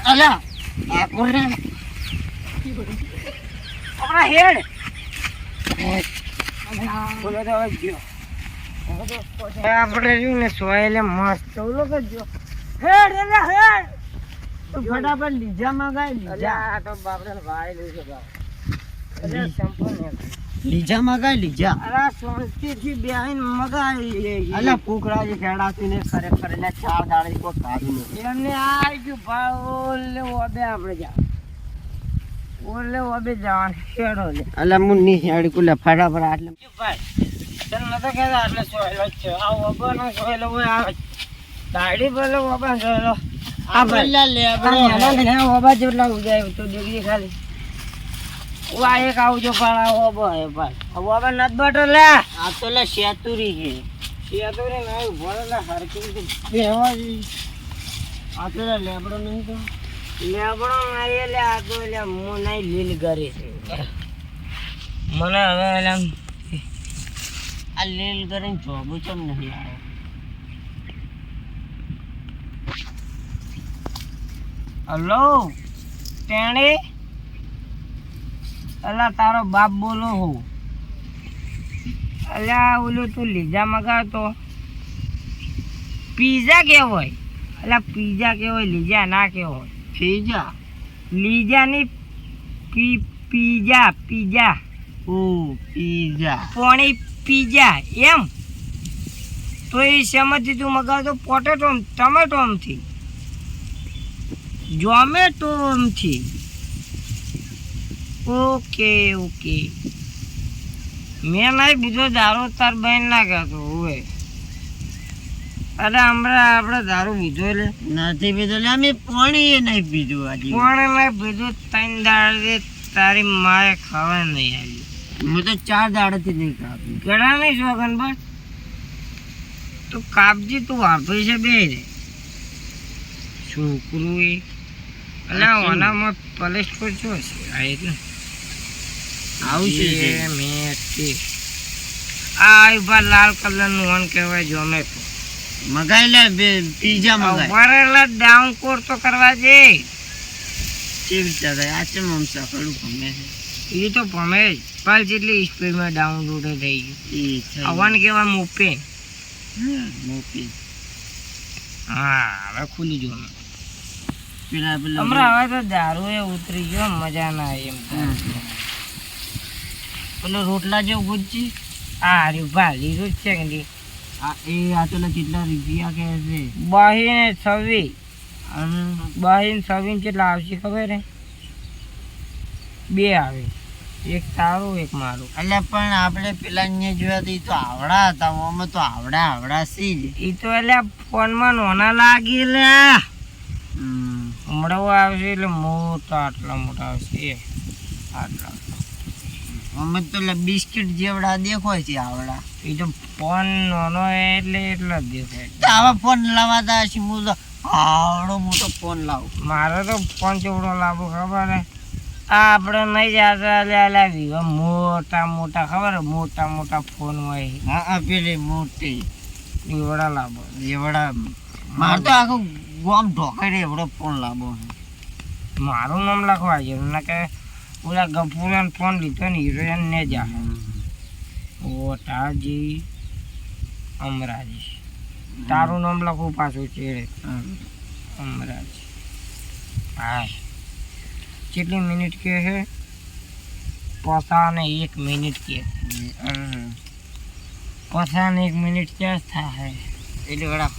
અલા આ કોણ રે આપણા હેડ બોલો તો ગયો આપણે જો ને સોયલે મસ્ત ઓલો કરજો હેડ એલા હેડ તો ફટાફટ લીજા મગાઈ લીજા આ તો બાપરે ભાઈ લીજો બાપ અરે સંપલ ને લીજા મગાઈ લીજા અરે શાંતિથી બેહીન મગાઈ અલા કુકરાજી ખેડાતીને ખરેખર એટલે 4 દાડે કો કાઢી ને એમને આ જો ભાવ ઓલે ઓબે આપણે જા ઓલે ઓબે જાન હેડો લે અલા મુન્ની હેડ કુલે ફટાફટ આટલે ભાઈ તને નતો કહેતા આટલે સોયલો છે આ ઓબનો સોયલો હોય આવે દાડી બોલો ઓબા સોયલો આ બલ્લા લે આપણે ને ઓબા જેટલા ઉજાય તો દેખી ખાલી વા એક આવજો પાળા ઓબો હે ભાઈ ઓબા નત બટો લે આ તો લે શેતુરી છે શેતુરી નહીં ભોળે હરકી બેવા આ તો લેબડો નહીં તો લેબડો નહીં લે આ તો લે મો નહીં લીલ કરી છે મને હવે લે આ લીલ કરીને જોબુ ચમ નહીં આવે હલો ટેણી અલા તારો બાપ બોલો હું અલ્યા ઓલું તું લીજા મગાવતો પીઝા કેવો હોય અલા પીઝા કેવો હોય લીજા ના કેવો હોય પીઝા લીજા ની પીઝા પીઝા ઓ પીઝા પોણી પીઝા એમ તો એ સમજથી તું મગાવતો પોટેટો ટમેટોમથી ઝોમેટોમથી ઓકે ઓકે મેં નહીં બીજો દારૂ તાર બહેન ના કહેતો હોય અરે હમણાં આપણે દારૂ પીધો એટલે નથી પીધો એટલે અમે પાણી નહીં પીધું આજે પાણી નહીં પીધું 3 દાડે તારી માએ ખાવા નહીં આવી હું તો 4 દાડેથી નહીં કાપી ઘણા નહીં શોખન બસ તું કાપજી તું આપી છે બે રે છોકરું એ અલા ઓનામાં પલેસ્ટોર છો છે આ એટલે આવશે મેથી આ ઉભા લાલ કલરનું વન કહેવાય ઝોમેટો મગાઈ લે બે પીઝા મગાઈ બરેલા ડાઉન કોર તો કરવા દે કેવી ચાલે આ ચમ મમસા કડું ભમે છે એ તો ભમે જ પાલ જેટલી સ્પીડમાં ડાઉનલોડ થઈ ગયું આ વન કહેવાય મોપે મોપે હા હવે ખુલી જો હમણાં હવે તો દારૂ એ ઉતરી ગયો મજા ના એમ પેલો રોટલા જેવું ગુજજી આ રીભા લીધું જ છે કે આ તો કેટલા રૂપિયા કે છે બહીને 26 કેટલા આવશે ખબર હે 2 આવે એક તારું એક મારું એટલે પણ આપણે પેલા ને જોયા તો આવડા હતા અમે તો આવડા સી જ એ તો એટલે ફોનમાં નોના લાગી લે હમણાં આવશે એટલે મોટા આટલા મોટા આવશે આટલા અમે તો બિસ્કિટ જેવડા દેખાય છે આવડા એ તો ફોન નાનો એટલે એટલા જ દેખાય આવા ફોન લાવતા હશે હું તો આવડો મોટો ફોન લાવું મારે તો ફોન ચેવડો લાવો ખબર હે આ આપણે નહીં જતા લાવી મોટા મોટા ખબર હે મોટા ફોન હોય હા પેલી મોટી એવડા લાવો એવડા મારે તો આખું ગોમ ઢોકાઈ રે એવડો ફોન લાવો મારું નામ લખવા છે ના કે ઓલા ગફુરાન ફોન લીધો ને હિરોઈન ને જા ઓટાજી અમરાજી તારું નામ લખું પાછું ચેડે અમરાજી હા કેટલી મિનિટ કે છે 1 મિનિટ કે 1 મિનિટ ક્યાં થાય એટલે વડા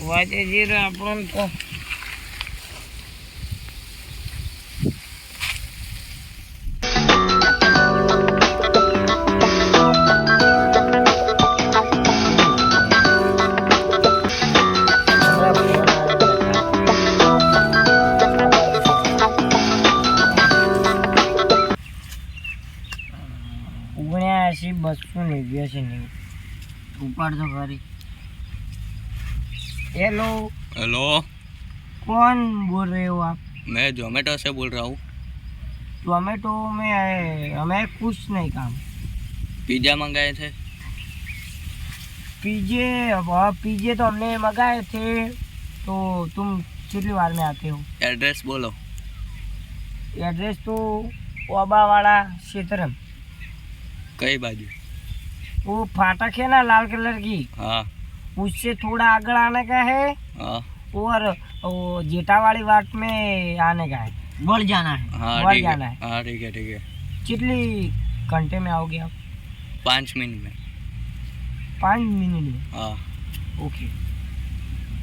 વાજે જીરો આપણને તો ऊपर तो खरी हेलो हेलो कौन बोल रहे हो आप मैं जोमेटो से बोल रहा हूँ जोमेटो में हमें कुछ नहीं काम पिज़्ज़ा मंगाए थे पिज़्ज़े तो हमने मंगाए थे तो तुम कितनी बार में आते हो? एड्रेस बोलो। एड्रेस तो ओबावाड़ा क्षेत्र में। कई बाजू? वो फाटक है ना लाल कलर की, हाँ उससे थोड़ा आगे आने का है हाँ और वो जेठावाड़ी वाट में आने का है, बढ़ जाना है। हाँ बढ़ ठीक जाना है, है। हाँ ठीक है ठीक है। कितनी घंटे में आओगे आप? 5 मिनट में। 5 મિનિટ में? हाँ ઓકે.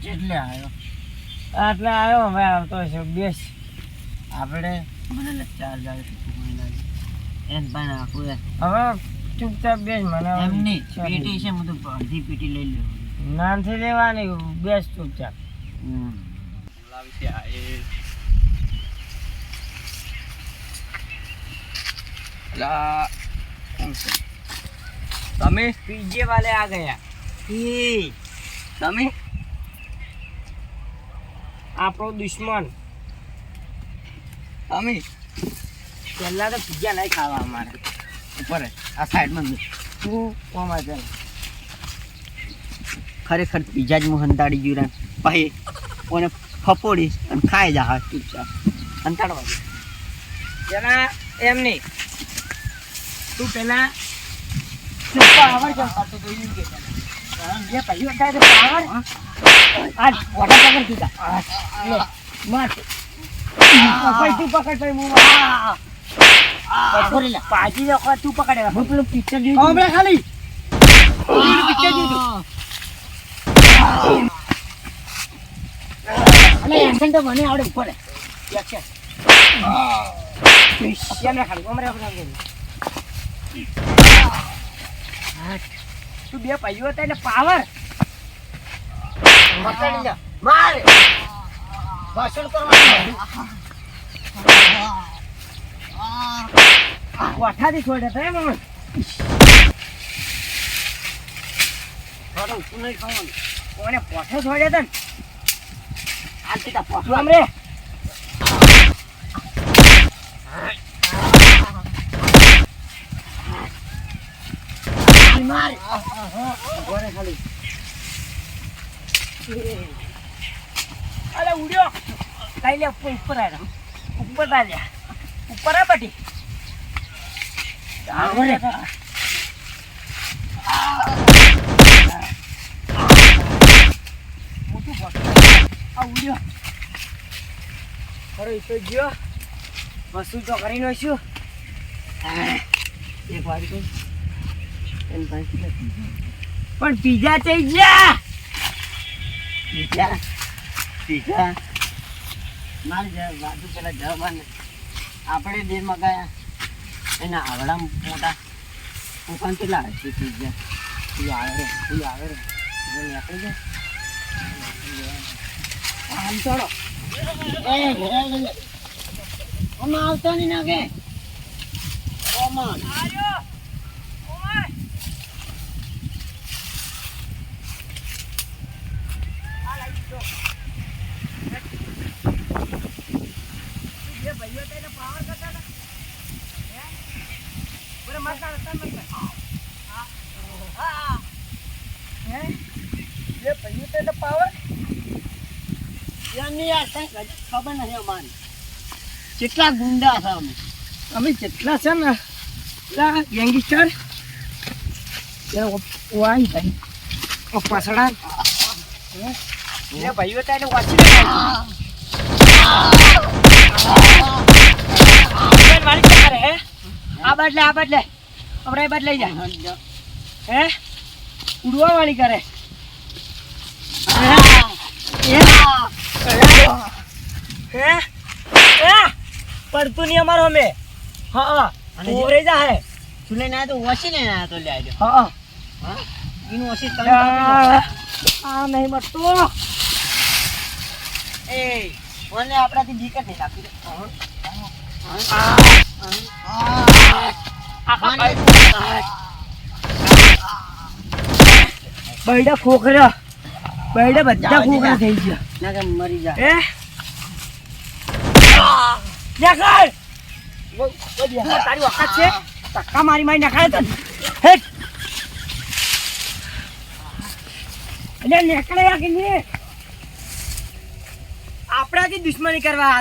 કેટલે આવ્યો? આટલે આવ્યો. હવે આવતો હશે. બેસ આપણે મને 4 જાવે એમ પણ આપું. હવે ચૂપચાપ બેસ. મને એમની પેટી છે, હું તો અડધી પેટી લઈ લઉં. નાનથી લેવાની. બેસ ચૂપચાપ. તમે पीछे वाले आ गया. તમે આપણો દુશ્મન. તમે પહેલા તો પીઝા નહીં ખાવા અમારે. ઉપર આ સાઈડમાં તું કોમાં ચાલ. ખરેખર પીઝા જ હું હંતાડી ગયું પછી ઓને ફફોડીશ અને ખાઈ જા હા ચૂપચાપ હંતાડવા દે. પેલા એમ નહીં, તું પેલા પાવર કેમ કરતો તો એવું કે જે પહેલું હતા તે પાવર આજ વડા પકડ દીધા. લે માર પકડ, તું પકડ ભાઈ. હું પકડી લે. પાજી વખત તું પકડે. હું પેલું પિક્ચર જોઈ હમણાં ખાલી પિક્ચર જોઈ અને એક્શન તો મને આવડે ઉપર એક્શન પિક્ચર ખાલી હમણાં તું બે ભાઈઓ હતા એટલે પાવર પકડી લે. માર ભાષણ કરવાનું. કોઠાથી છોડે તો એમ થોડું ઊંચું નહીં ખાવાનું. કોને પોઠે છોડે તો ને આ સીધા પોઠું આમ રે. માર ગોરે ખાલી. અરે ઉડ્યો. લઈ લે ઉપર આવ્યા. ઉપર આવ્યા. ઉપર આ બટી મોટું આ ઉડ્યો. ખરો તો ગયો. વસ્તુ તો કરી નાખ્યું. એક વાર પણ પીઝા થઈ ગયા. પીઝા મારી બાજુ પેલા જવાને આપણે દેરમાં ગયા એના આવડા મોટા દુકાન કેટલા હશે પીઝા. તું આવે રે નીકળી જાય આમ ચોડો. આમાં આવતા નહીં નાખે. ઓમાં પાવર ખબર નથી અમારી કેટલા ગુંડા છે અમે. અમે જેટલા છે ને એટલા ગેંગસ્ટર વાઈ ભાઈ પસડા ભાઈઓ ત્યાં વાંચી હે. આ બદલે આપણે એ બદલાઈ જાય હે. ઉડવા વાળી કરે. પડતું નહીં અમારો અમે. હા ઓવરે જા હે. તું લઈને આવ્યો તો ઓછી લઈને આવ્યો તો લે આવજો. હા એનું ઓછી આ નહીં મળતો. એ મને આપણાથી બીક જ નહીં લાગતી. બૈડા ખોખરા બધા ખોખરા થઈ ગયા. ના કે મરી જા. તારી વખત છે ધક્કા મારી નાખાય તો હેટ એટલે નીકળે કે નહીં. આપણાથી દુશ્મની કરવા